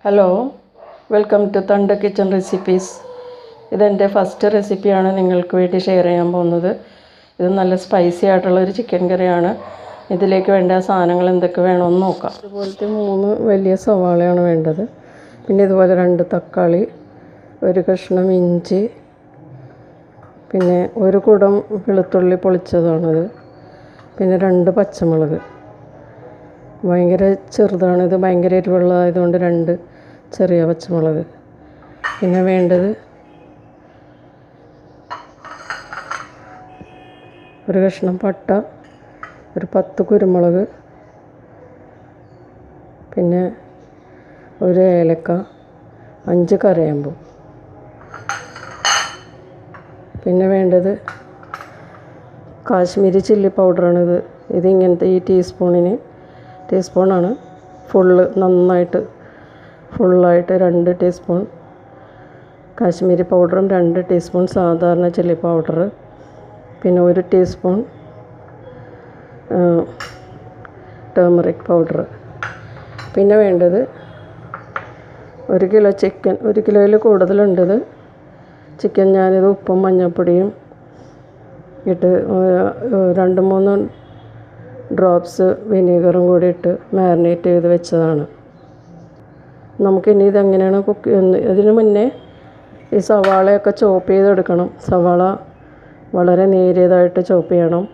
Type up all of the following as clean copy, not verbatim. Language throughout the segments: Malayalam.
ഹലോ, വെൽക്കം ടു തണ്ട കിച്ചൺ റെസിപ്പീസ്. ഇതെൻ്റെ ഫസ്റ്റ് റെസിപ്പിയാണ് നിങ്ങൾക്ക് വേണ്ടി ഷെയർ ചെയ്യാൻ പോകുന്നത്. ഇത് നല്ല സ്പൈസി ആയിട്ടുള്ളൊരു ചിക്കൻ കറിയാണ്. ഇതിലേക്ക് വേണ്ട സാധനങ്ങൾ എന്തൊക്കെ വേണമെന്ന് നോക്കാം. ഇതുപോലത്തെ 3 വലിയ സവാളയാണ് വേണ്ടത്. പിന്നെ ഇതുപോലെ 2 തക്കാളി, ഒരു കഷ്ണം ഇഞ്ചി, പിന്നെ ഒരു കുടം വെളുത്തുള്ളി പൊളിച്ചതാണിത്, പിന്നെ 2 പച്ചമുളക്. ഭയങ്കര ചെറുതാണിത്, ഭയങ്കര എരിവുള്ളതായതുകൊണ്ട് 2 ചെറിയ പച്ചമുളക്. പിന്നെ വേണ്ടത് ഒരു കഷ്ണം പട്ട, ഒരു 10 കുരുമുളക്, പിന്നെ ഒരു ഏലക്ക, 5 കറിവേപ്പ്. പിന്നെ വേണ്ടത് കാശ്മീരി ചില്ലി പൗഡറാണിത്. ഇതിങ്ങനത്തെ ഈ ടീസ്പൂണാണ്. നന്നായിട്ട് ഫുള്ളായിട്ട് 2 ടീസ്പൂൺ കാശ്മീരി പൗഡറും 2 ടീസ്പൂൺ സാധാരണ ചില്ലി പൗഡർ, പിന്നെ 1 ടീസ്പൂൺ ടർമറിക് പൗഡർ. പിന്നെ വേണ്ടത് 1 കിലോ ചിക്കൻ. 1 കിലോയിൽ കൂടുതലുണ്ടത് ചിക്കൻ. ഞാനിത് ഉപ്പും മഞ്ഞൾപ്പൊടിയും ഇട്ട് 2-3 ഡ്രോപ്സ് വിനീഗറും കൂടി ഇട്ട് മാരിനേറ്റ് ചെയ്ത് വെച്ചതാണ്. നമുക്കിനി ഇതെങ്ങനെയാണ് കുക്ക് ചെയ്യുന്നത്? ഇതിന് മുന്നേ ഈ സവാളയൊക്കെ ചോപ്പ് ചെയ്തെടുക്കണം. സവാള വളരെ നേരിയതായിട്ട് ചോപ്പ് ചെയ്യണം.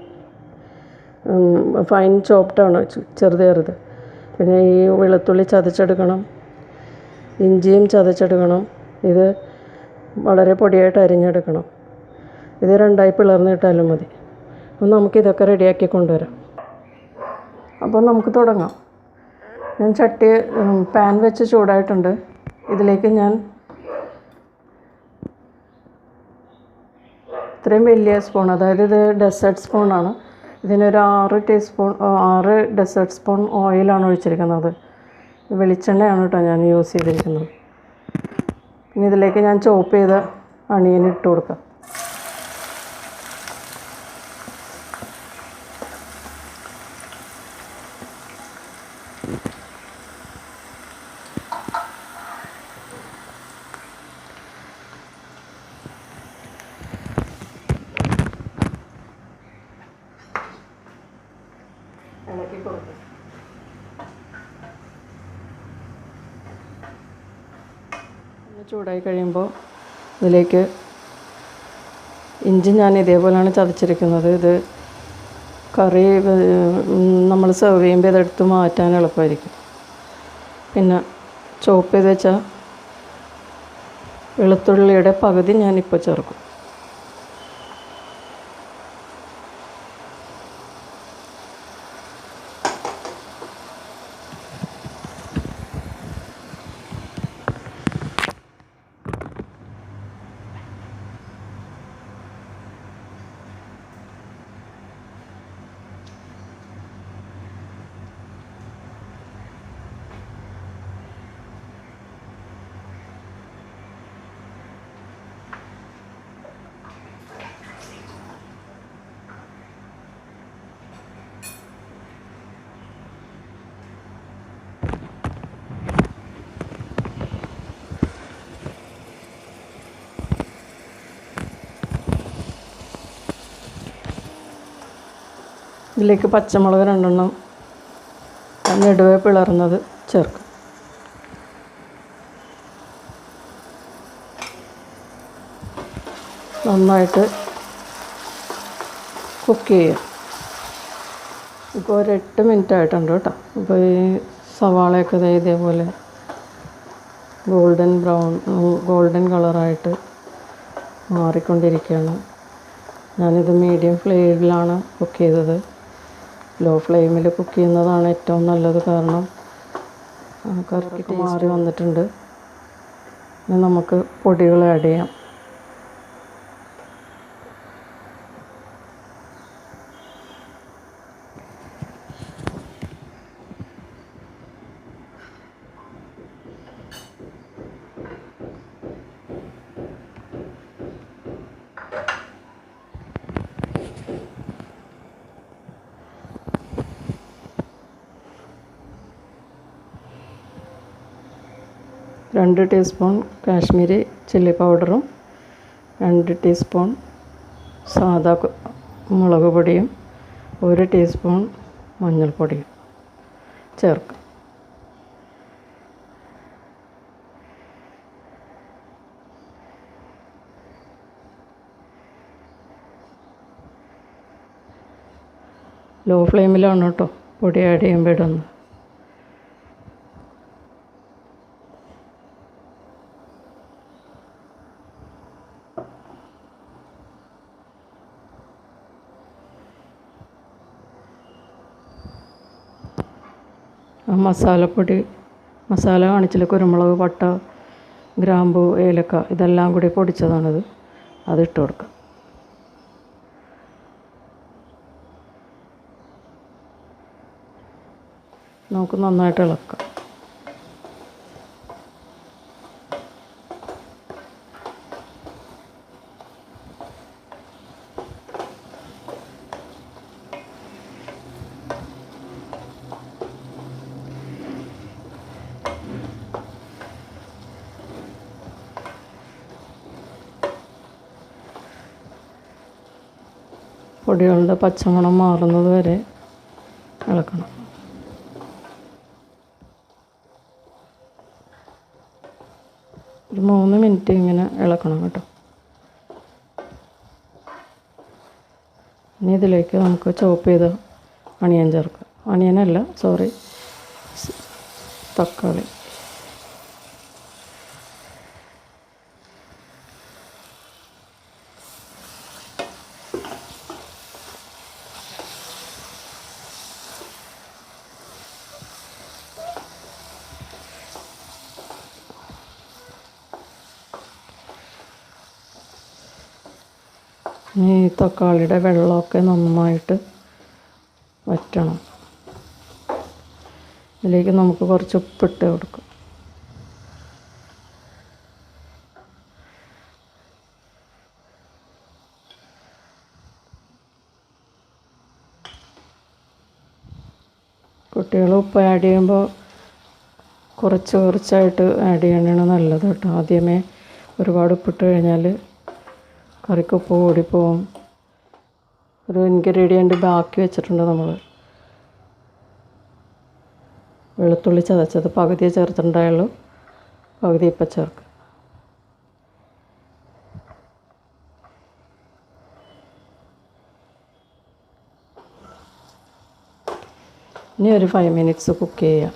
ഫൈൻ ചോപ്ഡാണ്, ചെറുത്. പിന്നെ ഈ വെളുത്തുള്ളി ചതച്ചെടുക്കണം, ഇഞ്ചിയും ചതച്ചെടുക്കണം. ഇത് വളരെ പൊടിയായിട്ട് അരിഞ്ഞെടുക്കണം. ഇത് 2ആയി പിളർന്നിട്ടാലും മതി. അപ്പോൾ നമുക്കിതൊക്കെ റെഡിയാക്കി കൊണ്ടുവരാം. അപ്പോൾ നമുക്ക് തുടങ്ങാം. ഞാൻ പാൻ വെച്ച് ചൂടായിട്ടുണ്ട്. ഇതിലേക്ക് ഞാൻ ഇത്രയും വലിയ സ്പൂൺ, അതായത് ഇത് ഡെസേർട്ട് സ്പൂണാണ്. ഇതിനൊരു 6 ഡെസേർട്ട് സ്പൂൺ ഓയിലാണ് ഒഴിച്ചിരിക്കുന്നത്. വെളിച്ചെണ്ണയാണ് കേട്ടോ ഞാൻ യൂസ് ചെയ്തിരിക്കുന്നത്. പിന്നെ ഇതിലേക്ക് ഞാൻ ചോപ്പ് ചെയ്ത അണിയൻ ഇട്ട് കൊടുക്കാം. ഇളക്കി കൊടുക്കും. ചൂടായി കഴിയുമ്പോൾ ഇതിലേക്ക് ഇഞ്ചി ഞാൻ ഇതേപോലെയാണ് ചതച്ചിരിക്കുന്നത്. ഇത് കറി നമ്മൾ സെർവ് ചെയ്യുമ്പോൾ ഇതെടുത്ത് മാറ്റാൻ എളുപ്പമായിരിക്കും. പിന്നെ ചോപ്പ് ചെയ്ത് വെച്ച വെളുത്തുള്ളിയുടെ പകുതി ഞാനിപ്പോൾ ചേർക്കും. ഇതിലേക്ക് പച്ചമുളക് 2 നെടുവേ പിളർന്നത് ചേർക്കും. നന്നായിട്ട് കുക്ക് ചെയ്യുക. ഇപ്പോൾ ഒരു 8 മിനിറ്റ് ആയിട്ടുണ്ട് കേട്ടോ. ഇപ്പോൾ ഈ സവാളയൊക്കെ ഇതേപോലെ ഗോൾഡൻ കളറായിട്ട് മാറിക്കൊണ്ടിരിക്കുകയാണ്. ഞാനിത് മീഡിയം ഫ്ലെയിമിലാണ് കുക്ക് ചെയ്തത്. ലോ ഫ്ലെയിമിൽ കുക്ക് ചെയ്യുന്നതാണ് ഏറ്റവും നല്ലത്, കാരണം കറിക്ക് മാറി വന്നിട്ടുണ്ട്. ഇനി നമുക്ക് പൊടികൾ ആഡ് ചെയ്യാം. 2 ടീസ്പൂൺ കാശ്മീരി ചില്ലി പൗഡറും 2 ടീസ്പൂൺ സാദാ മുളക് പൊടിയും 1 ടീസ്പൂൺ മഞ്ഞൾപ്പൊടിയും ചേർക്കുക. ലോ ഫ്ലെയിമിലാണ് കേട്ടോ പൊടി ആഡ് ചെയ്യുമ്പോൾ ഇടുന്നത്. മസാല കാണിച്ചില്ല, കുരുമുളക്, പട്ട, ഗ്രാമ്പു, ഏലക്ക ഇതെല്ലാം കൂടി പൊടിച്ചതാണിത്. അതിട്ട് കൊടുക്കുക. നമുക്ക് നന്നായിട്ട് ഇളക്കാം. പൊടികളുടെ പച്ചമണം മാറുന്നത് വരെ ഇളക്കണം. ഒരു 3 മിനിറ്റ് ഇങ്ങനെ ഇളക്കണം കേട്ടോ. ഇനി ഇതിലേക്ക് നമുക്ക് ചോപ്പ് ചെയ്ത അണിയൻ ചേർക്കാം. അണിയനല്ല, സോറി, തക്കാളി. ഈ തക്കാളിയുടെ വെള്ളമൊക്കെ നന്നായിട്ട് വറ്റണം. ഇതിലേക്ക് നമുക്ക് കുറച്ച് ഉപ്പിട്ട് കൊടുക്കാം. കുട്ടികൾ ഉപ്പ് ആഡ് ചെയ്യുമ്പോൾ കുറച്ചായിട്ട് ആഡ് ചെയ്യണതാണ് നല്ലത് കേട്ടോ. ആദ്യമേ ഒരുപാട് ഉപ്പിട്ട് കഴിഞ്ഞാൽ കറിക്ക് ഉപ്പ് കൂടിപ്പോവും. ഒരു ഇൻഗ്രീഡിയൻറ്റ് ബാക്കി വെച്ചിട്ടുണ്ട് നമ്മൾ. വെളുത്തുള്ളി ചതച്ചത് പകുതിയെ ചേർത്തിട്ടുണ്ടായുള്ളൂ, പകുതി ഇപ്പം ചേർക്കുക. ഇനി ഒരു 5 മിനിറ്റ്സ് കുക്ക് ചെയ്യാം.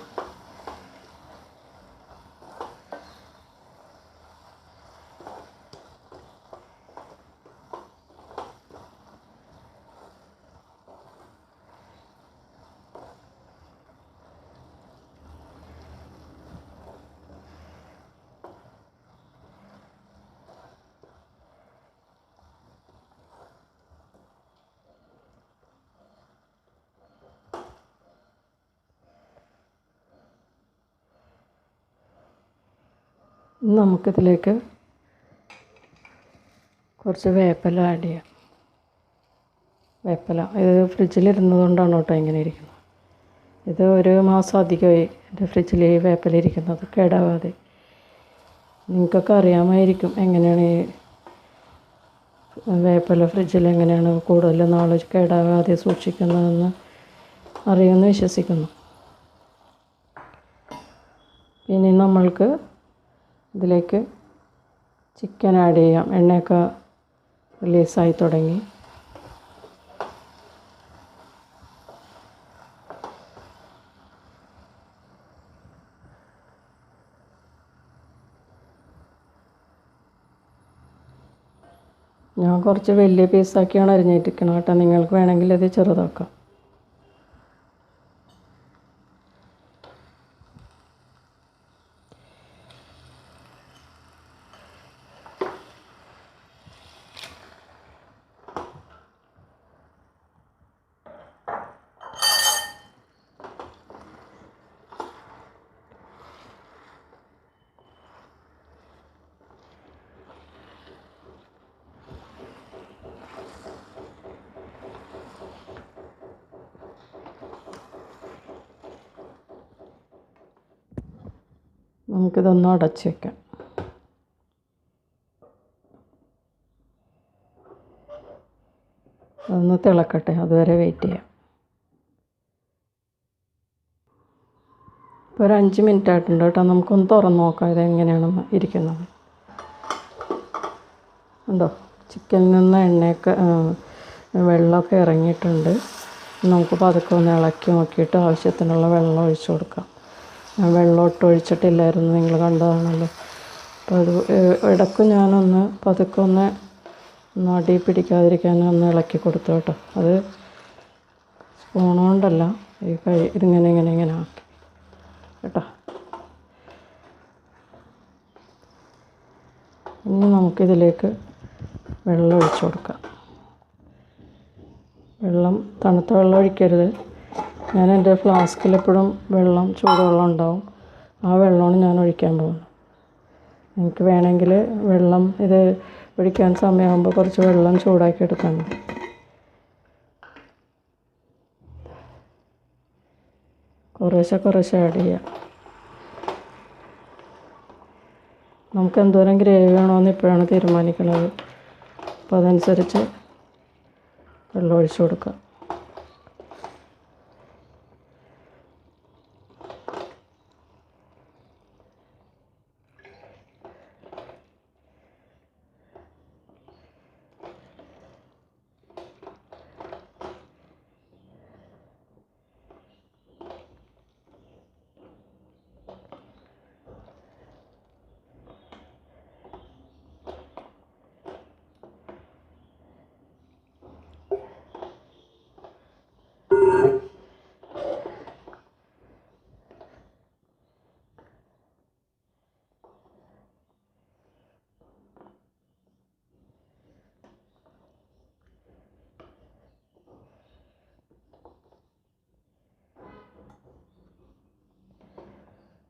നമുക്കിതിലേക്ക് കുറച്ച് വേപ്പില ആഡ് ചെയ്യാം. വേപ്പില ഇത് ഫ്രിഡ്ജിലിരുന്നതുകൊണ്ടാണ് കേട്ടോ ഇങ്ങനെ ഇരിക്കുന്നത്. ഇത് 1 മാസം അധികമായി എൻ്റെ ഫ്രിഡ്ജിൽ ഈ വേപ്പില ഇരിക്കുന്നത്, കേടാവാതെ. നിങ്ങൾക്കൊക്കെ അറിയാമായിരിക്കും എങ്ങനെയാണ് ഈ വേപ്പില ഫ്രിഡ്ജിൽ എങ്ങനെയാണ് കൂടുതൽ നാൾ കേടാവാതെ സൂക്ഷിക്കുന്നതെന്ന് അറിയുമെന്ന് വിശ്വസിക്കുന്നു. ഇനി നമ്മൾക്ക് ഇതിലേക്ക് ചിക്കൻ ആഡ് ചെയ്യാം. എണ്ണയൊക്കെ റിലീസായി തുടങ്ങി. ഞാൻ കുറച്ച് വലിയ പീസാക്കിയാണ് അരിഞ്ഞിരിക്കണം കേട്ടോ. നിങ്ങൾക്ക് വേണമെങ്കിൽ ഇത് ചെറുതാക്കാം. നമുക്കിതൊന്ന് അടച്ച് വയ്ക്കാം. അതൊന്ന് തിളക്കട്ടെ, അതുവരെ വെയിറ്റ് ചെയ്യാം. ഇപ്പോൾ ഒരു 5 മിനിറ്റ് ആയിട്ടുണ്ട് കേട്ടോ. നമുക്കൊന്ന് തുറന്ന് നോക്കാം ഇതെങ്ങനെയാണ് ഇരിക്കുന്നത്. ഉണ്ടോ, ചിക്കനിൽ നിന്ന് എണ്ണയൊക്കെ വെള്ളമൊക്കെ ഇറങ്ങിയിട്ടുണ്ട്. നമുക്ക് പതുക്കെ ഒന്ന് ഇളക്കി നോക്കിയിട്ട് ആവശ്യത്തിനുള്ള വെള്ളം ഒഴിച്ചു കൊടുക്കാം. ഞാൻ വെള്ളം ഒട്ടും ഒഴിച്ചിട്ടില്ലായിരുന്നു, നിങ്ങൾ കണ്ടതാണല്ലോ. അപ്പോൾ അത് ഇടയ്ക്ക് ഞാനൊന്ന് പതുക്കെ ഒന്ന് അടി പിടിക്കാതിരിക്കാൻ ഒന്ന് ഇളക്കി കൊടുത്തു കേട്ടോ. അത് സ്പൂൺ കൊണ്ടല്ല, ഈ ഇങ്ങനെ ആക്കി കേട്ടോ. ഇനി നമുക്കിതിലേക്ക് വെള്ളം ഒഴിച്ചു കൊടുക്കാം. തണുത്ത വെള്ളം ഒഴിക്കരുത്. ഞാൻ എൻ്റെ ഫ്ലാസ്കിൽ എപ്പോഴും ചൂടുവെള്ളം ഉണ്ടാവും. ആ വെള്ളമാണ് ഞാൻ ഒഴിക്കാൻ പോകുന്നത്. എനിക്ക് വേണമെങ്കിൽ ഇത് ഒഴിക്കാൻ സമയമാകുമ്പോൾ കുറച്ച് വെള്ളം ചൂടാക്കി എടുക്കാൻ മതി. കുറേശ്ശെ ആഡ് ചെയ്യാം. നമുക്ക് എന്തോരം ഗ്രേവി വേണമെന്ന് ഇപ്പോഴാണ് തീരുമാനിക്കുന്നത്. അപ്പോൾ അതനുസരിച്ച് വെള്ളം ഒഴിച്ചു കൊടുക്കുക.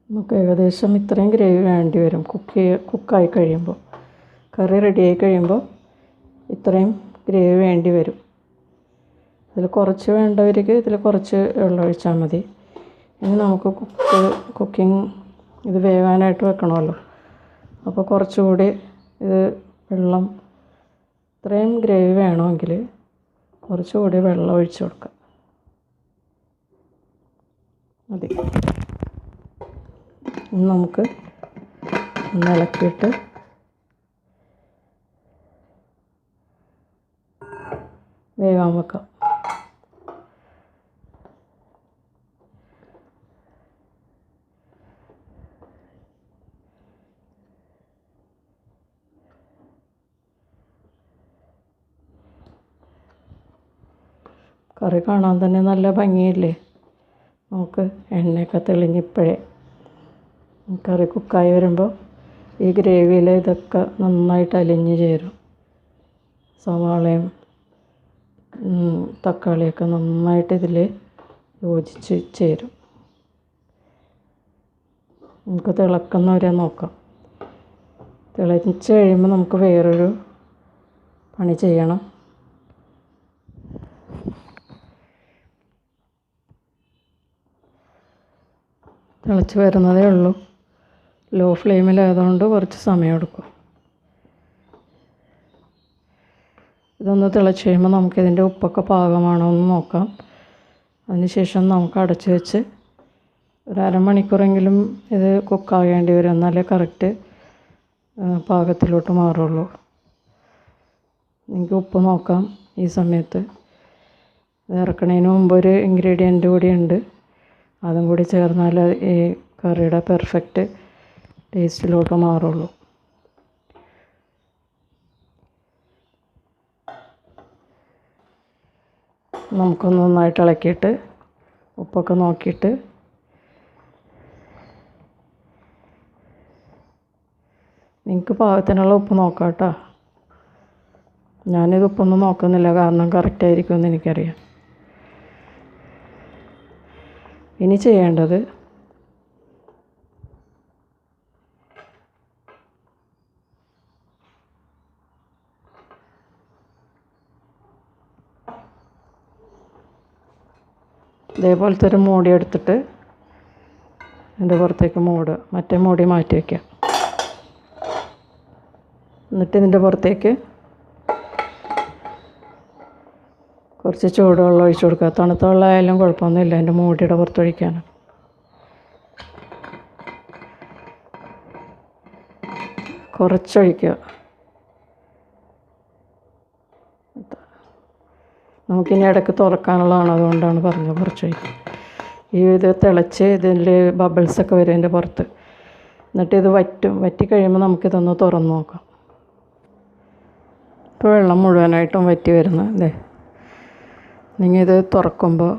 നമുക്ക് ഏകദേശം ഇത്രയും ഗ്രേവി വേണ്ടി വരും. കുക്കായി കഴിയുമ്പോൾ, കറി റെഡിയായി കഴിയുമ്പോൾ ഇത്രയും ഗ്രേവി വേണ്ടി വരും. ഇതിൽ കുറച്ച് വേണ്ടവർക്ക് ഇതിൽ കുറച്ച് വെള്ളം ഒഴിച്ചാൽ മതി. ഇനി നമുക്ക് ഇത് വേവാനായിട്ട് വെക്കണമല്ലോ. അപ്പോൾ കുറച്ചുകൂടി വെള്ളം, ഇത്രയും ഗ്രേവി വേണമെങ്കിൽ കുറച്ചുകൂടി വെള്ളം ഒഴിച്ച് കൊടുക്കാം. മതി. ഇനി നമുക്ക് ഒന്ന് ഇളക്കിയിട്ട് വേവാൻ വെക്കാം. കറി കാണാൻ തന്നെ നല്ല ഭംഗിയില്ലേ? നമുക്ക് എണ്ണയൊക്കെ തെളിഞ്ഞിപ്പോഴേ കറി കുക്കായി വരുമ്പോൾ ഈ ഗ്രേവിയിൽ ഇതൊക്കെ നന്നായിട്ട് അലിഞ്ഞ് ചേരും. സവാളയും തക്കാളിയൊക്കെ നന്നായിട്ട് ഇതിൽ യോജിച്ച് ചേരും. നമുക്ക് തിളക്കുന്നവരെ നോക്കാം. തിളച്ച് കഴിയുമ്പോൾ നമുക്ക് വേറൊരു പണി ചെയ്യണം. തിളച്ച് വരുന്നതേ ഉള്ളൂ. ലോ ഫ്ലെയിമിലായതുകൊണ്ട് കുറച്ച് സമയമെടുക്കും. ഇതൊന്ന് തിളച്ച് കഴിയുമ്പോൾ നമുക്കിതിൻ്റെ ഉപ്പൊക്കെ പാകമാണോ എന്ന് നോക്കാം. അതിനുശേഷം നമുക്ക് അടച്ച് വെച്ച് ഒരു അരമണിക്കൂറെങ്കിലും ഇത് കുക്കാകേണ്ടി വരും. എന്നാലേ കറക്റ്റ് പാകത്തിലോട്ട് മാറുള്ളൂ. എനിക്ക് ഉപ്പ് നോക്കാം ഈ സമയത്ത്. ഇറക്കണതിന് മുമ്പ് ഒരു ഇൻഗ്രീഡിയൻ്റ് കൂടിയുണ്ട്. അതും കൂടി ചേർന്നാൽ ഈ കറിയുടെ പെർഫെക്റ്റ് ടേസ്റ്റിലോട്ട് മാറുള്ളൂ. നമുക്കൊന്ന് നന്നായിട്ട് ഇളക്കിയിട്ട് ഉപ്പൊക്കെ നോക്കിയിട്ട് നിങ്ങൾക്ക് പാകത്തിനുള്ള ഉപ്പ് നോക്കാം കേട്ടോ. ഞാനിത് ഉപ്പൊന്നും നോക്കുന്നില്ല, കാരണം കറക്റ്റായിരിക്കുമെന്ന് എനിക്കറിയാം. ഇനി ചെയ്യേണ്ടത് ഇതേപോലത്തെ ഒരു മൂടി എടുത്തിട്ട് ഇതിൻ്റെ പുറത്തേക്ക് മൂടുക, മറ്റേ മൂടി മാറ്റി വയ്ക്കുക. എന്നിട്ട് ഇതിൻ്റെ പുറത്തേക്ക് കുറച്ച് ചൂടുവെള്ളം ഒഴിച്ച് കൊടുക്കുക. തണുത്ത വെള്ളമായാലും കുഴപ്പമൊന്നുമില്ല, അതിൻ്റെ മൂടിയുടെ പുറത്തൊഴിക്കാൻ. കുറച്ചൊഴിക്കുക. നമുക്കിനി ഇടയ്ക്ക് തുറക്കാനുള്ളതാണ്, അതുകൊണ്ടാണ് പറഞ്ഞത് കുറച്ചൊഴിക്കുക. ഇത് തിളച്ച് ഇതിൽ ബബിൾസൊക്കെ വരും ഇതിൻ്റെ പുറത്ത്. എന്നിട്ട് ഇത് വറ്റി കഴിയുമ്പോൾ നമുക്കിതൊന്ന് തുറന്ന് നോക്കാം. ഇപ്പോൾ വെള്ളം മുഴുവനായിട്ടും വറ്റി വരുന്നത് അല്ലേ. നിങ്ങൾ ഇത് തുറക്കുമ്പോൾ,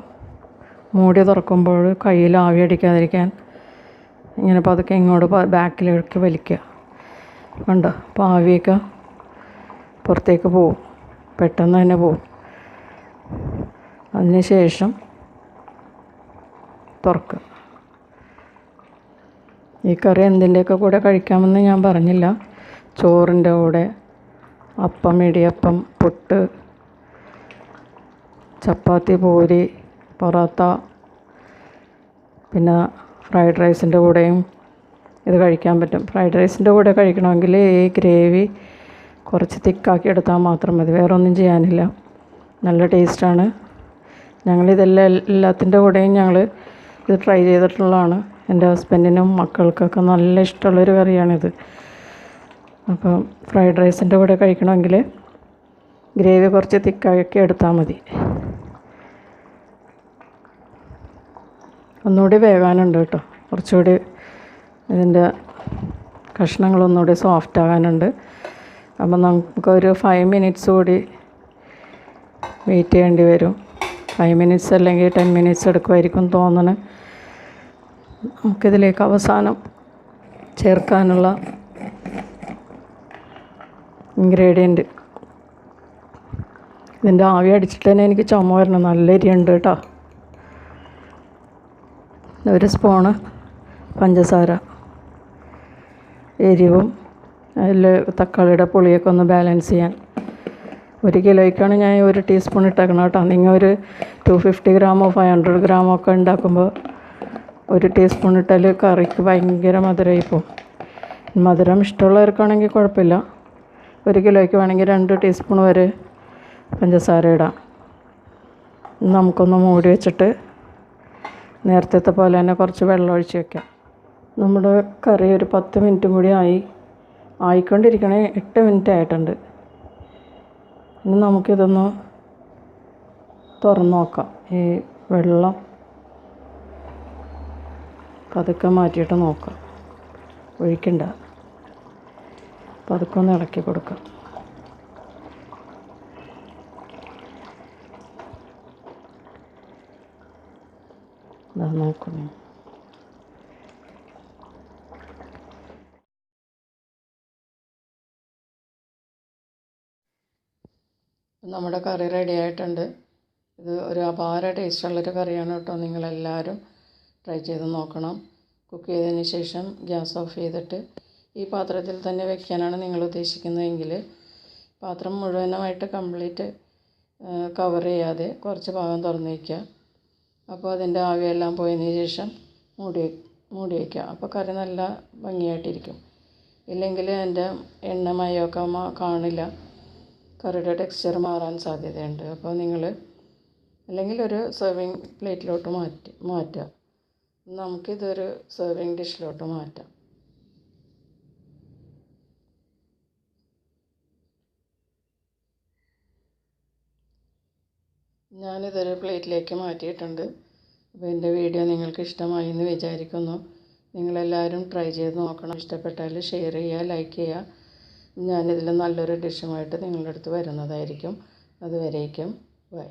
മൂടി തുറക്കുമ്പോൾ കയ്യിൽ ആവി അടിക്കാതിരിക്കാൻ ഇങ്ങനെ പതുക്കെ ഇങ്ങോട്ട് ബാക്കിലേക്ക് വലിക്കുക. കണ്ടോ, അപ്പോൾ ആവിയൊക്കെ പുറത്തേക്ക് പോവും, പെട്ടെന്ന് തന്നെ പോവും. അതിന് ശേഷം തുറക്കുക. ഈ കറി എന്തിൻ്റെയൊക്കെ കൂടെ കഴിക്കാമെന്ന് ഞാൻ പറഞ്ഞില്ല. ചോറിൻ്റെ കൂടെ, അപ്പം, ഇടിയപ്പം, പുട്ട്, ചപ്പാത്തി, പൂരി, പൊറോട്ട, പിന്നെ ഫ്രൈഡ് റൈസിൻ്റെ കൂടെയും ഇത് കഴിക്കാൻ പറ്റും. ഫ്രൈഡ് റൈസിൻ്റെ കൂടെ കഴിക്കണമെങ്കിൽ ഈ ഗ്രേവി കുറച്ച് തിക്കാക്കി എടുത്താൽ മാത്രം മതി, വേറെ ഒന്നും ചെയ്യാനില്ല. നല്ല ടേസ്റ്റാണ്. എല്ലാത്തിൻ്റെ കൂടെയും ഞങ്ങൾ ഇത് ട്രൈ ചെയ്തിട്ടുള്ളതാണ്. എൻ്റെ ഹസ്ബൻഡിനും മക്കൾക്കൊക്കെ നല്ല ഇഷ്ടമുള്ളൊരു കറിയാണിത്. അപ്പം ഫ്രൈഡ് റൈസിൻ്റെ കൂടെ കഴിക്കണമെങ്കിൽ ഗ്രേവി കുറച്ച് തിക്കാക്കി എടുത്താൽ മതി. ഒന്നുകൂടി വേകാനുണ്ട് കേട്ടോ, കുറച്ചുകൂടി ഇതിൻ്റെ കഷ്ണങ്ങളൊന്നുകൂടി സോഫ്റ്റ് ആകാനുണ്ട്. അപ്പം നമുക്കൊരു 5 മിനിറ്റ്സ് കൂടി വെയിറ്റ് ചെയ്യേണ്ടി വരും. 5 മിനിറ്റ്സ് അല്ലെങ്കിൽ 10 മിനിറ്റ്സ് എടുക്കുമായിരിക്കും തോന്നണേ. നമുക്കിതിലേക്ക് അവസാനം ചേർക്കാനുള്ള ഇൻഗ്രീഡിയൻറ്റ്, ഇതിൻ്റെ ആവി അടിച്ചിട്ട് തന്നെ എനിക്ക് ചുമ വരണം. നല്ല എരിയുണ്ട് കേട്ടോ. 1 സ്പൂണ് പഞ്ചസാര, എരിവും അതിൽ തക്കാളിയുടെ പുളിയൊക്കെ ഒന്ന് ബാലൻസ് ചെയ്യാൻ. 1 കിലോയ്ക്കാണ് ഞാൻ 1 ടീസ്പൂൺ ഇട്ടേക്കണം കേട്ടോ. നിങ്ങൾ ഒരു 250 ഗ്രാമോ 500 ഗ്രാമോ ഒക്കെ ഉണ്ടാക്കുമ്പോൾ 1 ടീസ്പൂൺ ഇട്ടാൽ കറിക്ക് ഭയങ്കര മധുരമായി പോകും. മധുരം ഇഷ്ടമുള്ളവർക്കാണെങ്കിൽ കുഴപ്പമില്ല. 1 കിലോയ്ക്ക് വേണമെങ്കിൽ 2 ടീസ്പൂൺ വരെ പഞ്ചസാര ഇടാം. നമുക്കൊന്ന് മൂടി വെച്ചിട്ട് നേരത്തെ പോലെ തന്നെ കുറച്ച് വെള്ളം ഒഴിച്ച് വയ്ക്കാം. നമ്മുടെ കറി ഒരു 10 മിനിറ്റും കൂടി ആയിക്കൊണ്ടിരിക്കണേ. 8 മിനിറ്റ് ആയിട്ടുണ്ട്. ഇനി നമുക്കിതൊന്ന് തുറന്ന് നോക്കാം. ഈ വെള്ളം പതുക്കെ മാറ്റിയിട്ട് നോക്കാം, ഒഴിക്കണ്ട. പതുക്കെ ഒന്ന് ഇളക്കി കൊടുക്കാം. ഇതാ നോക്കണം. നമ്മുടെ കറി റെഡി ആയിട്ടുണ്ട്. ഇത് ഒരു അപാര ടേസ്റ്റുള്ളൊരു കറിയാണ് കേട്ടോ. നിങ്ങളെല്ലാവരും ട്രൈ ചെയ്ത് നോക്കണം. കുക്ക് ചെയ്തതിന് ശേഷം ഗ്യാസ് ഓഫ് ചെയ്തിട്ട് ഈ പാത്രത്തിൽ തന്നെ വെക്കാനാണ് നിങ്ങൾ ഉദ്ദേശിക്കുന്നതെങ്കിൽ പാത്രം മുഴുവനായിട്ട് കംപ്ലീറ്റ് കവർ ചെയ്യാതെ കുറച്ച് ഭാഗം തുറന്ന് വയ്ക്കുക. അപ്പോൾ അതിൻ്റെ ആവിയെല്ലാം പോയതിന് ശേഷം മൂടി വയ്ക്കുക. അപ്പോൾ കറി നല്ല ഭംഗിയായിട്ടിരിക്കും. ഇല്ലെങ്കിൽ അതിൻ്റെ എണ്ണമയമൊക്കെ കാണില്ല, കറിയുടെ ടെക്സ്ചർ മാറാൻ സാധ്യതയുണ്ട്. അപ്പോൾ നിങ്ങൾ അല്ലെങ്കിൽ ഒരു സെർവിങ് പ്ലേറ്റിലോട്ട് മാറ്റുക. നമുക്കിതൊരു സെർവിങ് ഡിഷിലോട്ട് മാറ്റാം. ഞാനിതൊരു പ്ലേറ്റിലേക്ക് മാറ്റിയിട്ടുണ്ട്. അപ്പോൾ എൻ്റെ വീഡിയോ നിങ്ങൾക്ക് ഇഷ്ടമായി എന്ന് വിചാരിക്കുന്നു. നിങ്ങളെല്ലാവരും ട്രൈ ചെയ്ത് നോക്കണം. ഇഷ്ടപ്പെട്ടാൽ ഷെയർ ചെയ്യുക, ലൈക്ക് ചെയ്യുക. ഞാനിതിൽ നല്ലൊരു ഡിഷുമായിട്ട് നിങ്ങളുടെ അടുത്ത് വരുന്നതായിരിക്കും. അതുവരേക്കും ബൈ.